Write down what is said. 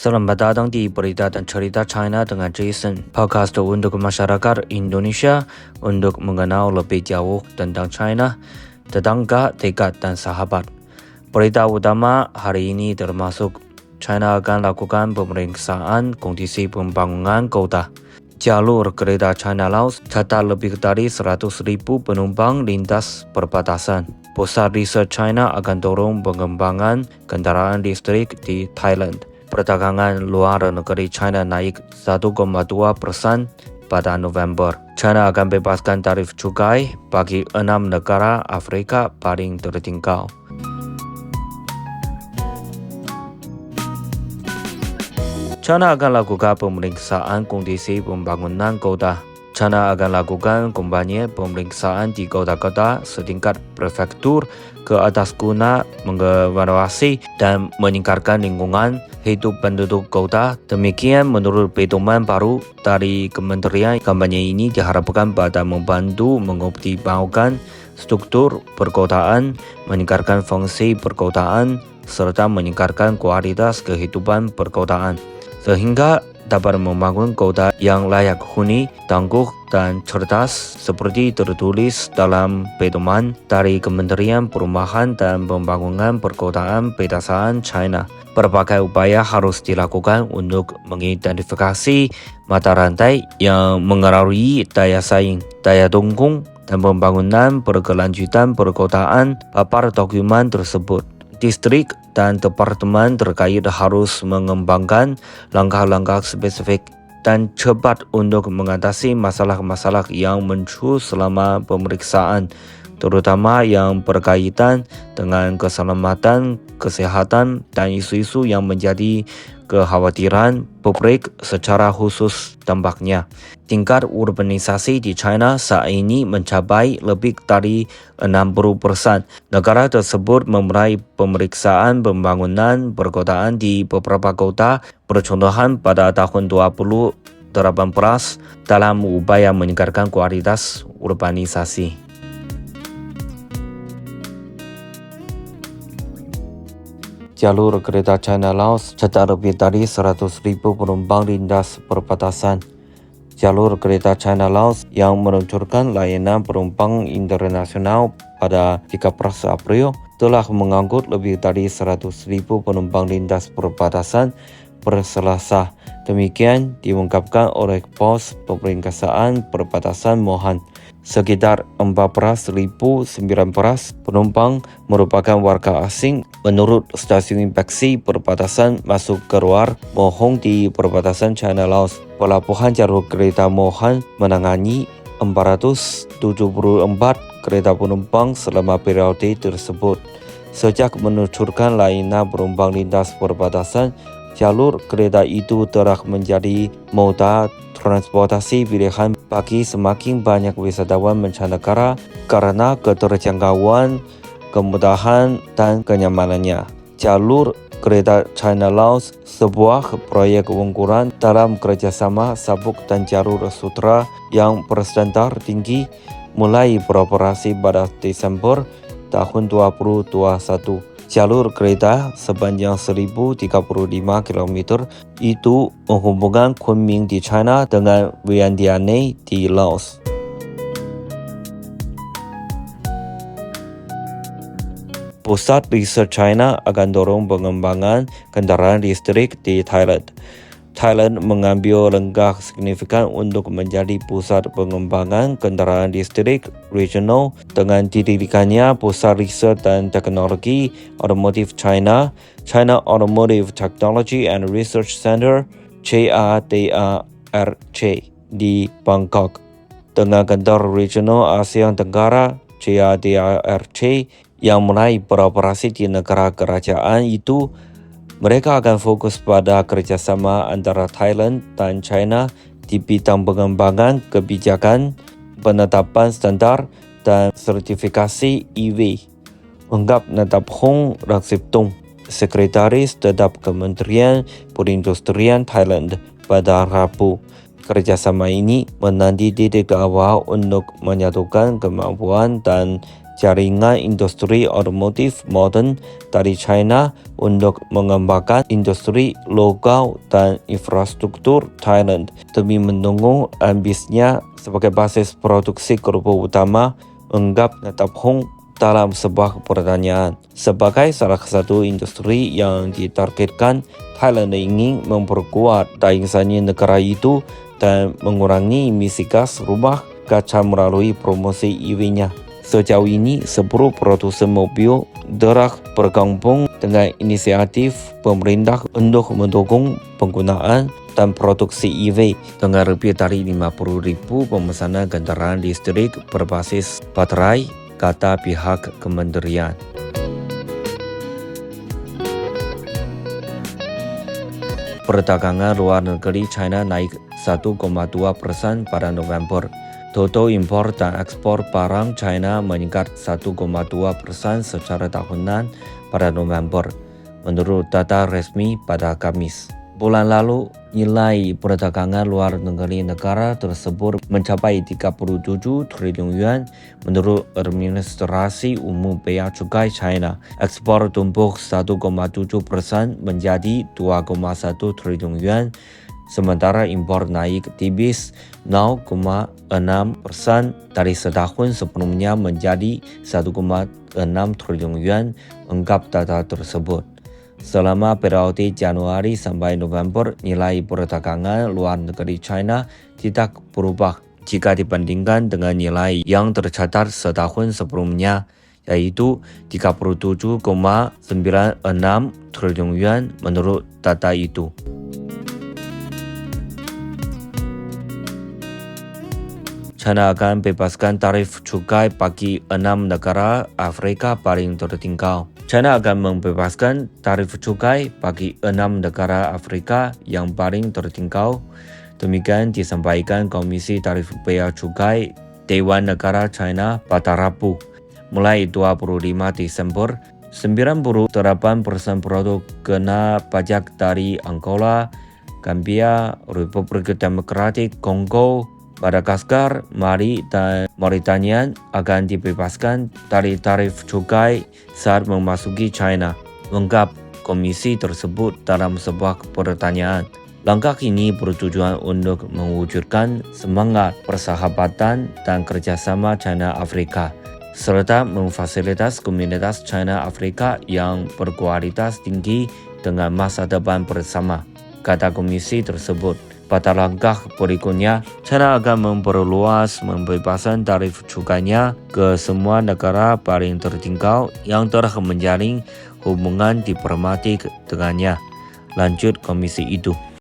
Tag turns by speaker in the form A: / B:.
A: Selamat datang di Berita dan Cerita China dengan Jason, podcast untuk masyarakat Indonesia untuk mengenal lebih jauh tentang China, tetangga, dekat dan sahabat. Berita utama hari ini termasuk China akan lakukan pemeriksaan kondisi pembangunan kota. Jalur kereta China Laos catat lebih dari 100,000 penumpang lintas perbatasan. Pusat Riset China akan dorong pengembangan kendaraan listrik di Thailand. Perdagangan luar negeri China naik 1,2% pada November. China akan bebaskan tarif cukai bagi 6 negara Afrika paling tertinggal. China akan lakukan pemeriksaan kondisi pembangunan kota. China akan lakukan kampanye pemeriksaan di kota-kota setingkat prefektur ke atas guna mengevaluasi dan meningkatkan lingkungan hidup penduduk kota. Demikian menurut pedoman baru dari Kementerian. Kampanye ini diharapkan pada membantu mengoptimalkan struktur perkotaan, meningkatkan fungsi perkotaan, serta meningkatkan kualitas kehidupan perkotaan, sehingga dapat membangun kota yang layak huni, tangguh, dan cerdas seperti tertulis dalam pedoman dari Kementerian Perumahan dan Pembangunan Perkotaan Pedesaan China. Berbagai upaya harus dilakukan untuk mengidentifikasi mata rantai yang mengaruhi daya saing, daya dukung, dan pembangunan berkelanjutan perkotaan. Paper dokumen tersebut, distrik dan departemen terkait harus mengembangkan langkah-langkah spesifik dan cepat untuk mengatasi masalah-masalah yang muncul selama pemeriksaan, terutama yang berkaitan dengan keselamatan, kesehatan, dan isu-isu yang menjadi kekhawatiran publik secara khusus dampaknya. Tingkat urbanisasi di China saat ini mencapai lebih dari 60%. Negara tersebut memulai pemeriksaan pembangunan perkotaan di beberapa kota bercontohan pada tahun 2018 dalam upaya meningkatkan kualitas urbanisasi. Jalur kereta China Laos catat lebih dari 100,000 penumpang lintas perbatasan. Jalur kereta China Laos yang meluncurkan layanan penumpang internasional pada 13 April telah mengangkut lebih dari 100,000 penumpang lintas perbatasan per Selasa. Demikian diungkapkan oleh Pos Pemeriksaan Perbatasan Mohan. Sekitar 14.019 penumpang merupakan warga asing menurut stasiun inspeksi perbatasan masuk keluar Mohong di perbatasan China Laos. Pelabuhan jalur kereta Mohan menangani 474 kereta penumpang selama periode tersebut. Sejak meluncurkan layanan penumpang lintas perbatasan, jalur kereta itu telah menjadi moda transportasi pilihan bagi semakin banyak wisatawan mancanegara karena keterjangkauan, kemudahan, dan kenyamanannya. Jalur kereta China Laos, sebuah proyek unggulan dalam kerjasama Sabuk dan Jalur Sutra yang berstandar tinggi, mulai beroperasi pada Desember tahun 2021. Jalur kereta sepanjang 1.035 km itu menghubungkan Kunming di China dengan Vientiane di Laos. Pusat Riset China akan dorong pengembangan kendaraan listrik di Thailand. Thailand mengambil langkah signifikan untuk menjadi pusat pengembangan kendaraan listrik regional dengan didirikannya Pusat Riset dan Teknologi Otomotif China, China Automotive Technology and Research Center (CATRC) di Bangkok. Dengan kantor regional Asia Tenggara (CATRC) yang mulai beroperasi di negara kerajaan itu, mereka akan fokus pada kerjasama antara Thailand dan China di bidang pengembangan kebijakan, penetapan standar, dan sertifikasi EV. Ungkap Natap Hong Raksiptung, Sekretaris Tetap Kementerian Perindustrian Thailand pada Rabu. Kerjasama ini menanti titik awal untuk menyatukan kemampuan dan jaringan industri otomotif modern dari China untuk mengembangkan industri lokal dan infrastruktur Thailand demi mendukung ambisinya sebagai basis produksi kelompok utama anggap terhubung dalam sebuah pertanyaan. Sebagai salah satu industri yang ditargetkan, Thailand ingin memperkuat daya saing negara itu dan mengurangi emisi gas rumah kaca melalui promosi EV-nya. Sejauh ini, 10 produsen mobil telah bergabung dengan inisiatif pemerintah untuk mendukung penggunaan dan produksi EV dengan lebih dari 50.000 pemesanan kendaraan listrik berbasis baterai, kata pihak kementerian. Perdagangan luar negeri China naik 1,2% pada November. Total impor dan ekspor barang China meningkat 1,2% secara tahunan pada November, menurut data resmi pada Kamis. Bulan lalu, nilai perdagangan luar negeri negara tersebut mencapai 37 triliun yuan menurut Administrasi Umum Bea Cukai China. Ekspor tumbuh 1,7% menjadi 2,1 triliun yuan. Sementara impor naik tipis 0,6% dari setahun sebelumnya menjadi 1,6 triliun yuan, ungkap data tersebut. Selama periode Januari sampai November, nilai perdagangan luar negeri China tidak berubah jika dibandingkan dengan nilai yang tercatat setahun sebelumnya, yaitu 37,96 triliun yuan menurut data itu. China akan bebaskan tarif cukai bagi 6 negara Afrika paling tertinggal. China akan membebaskan tarif cukai bagi 6 negara Afrika yang paling tertinggal. Demikian disampaikan Komisi Tarif Bea Cukai Dewan Negara China pada Rabu. Mulai 25 Desember, 98% produk kena pajak dari Angola, Gambia, Republik Demokratik Kongo, Madagaskar, Mali, dan Mauritania akan dibebaskan dari tarif cukai saat memasuki China, ungkap komisi tersebut dalam sebuah pertanyaan. Langkah ini bertujuan untuk mewujudkan semangat persahabatan dan kerjasama China-Afrika, serta memfasilitas komunitas China-Afrika yang berkualitas tinggi dengan masa depan bersama, kata komisi tersebut. Pada langkah berikutnya, China akan memperluas pembebasan tarif cukainya ke semua negara paling tertinggal yang telah menjalin hubungan diplomatik dengannya, lanjut komisi itu.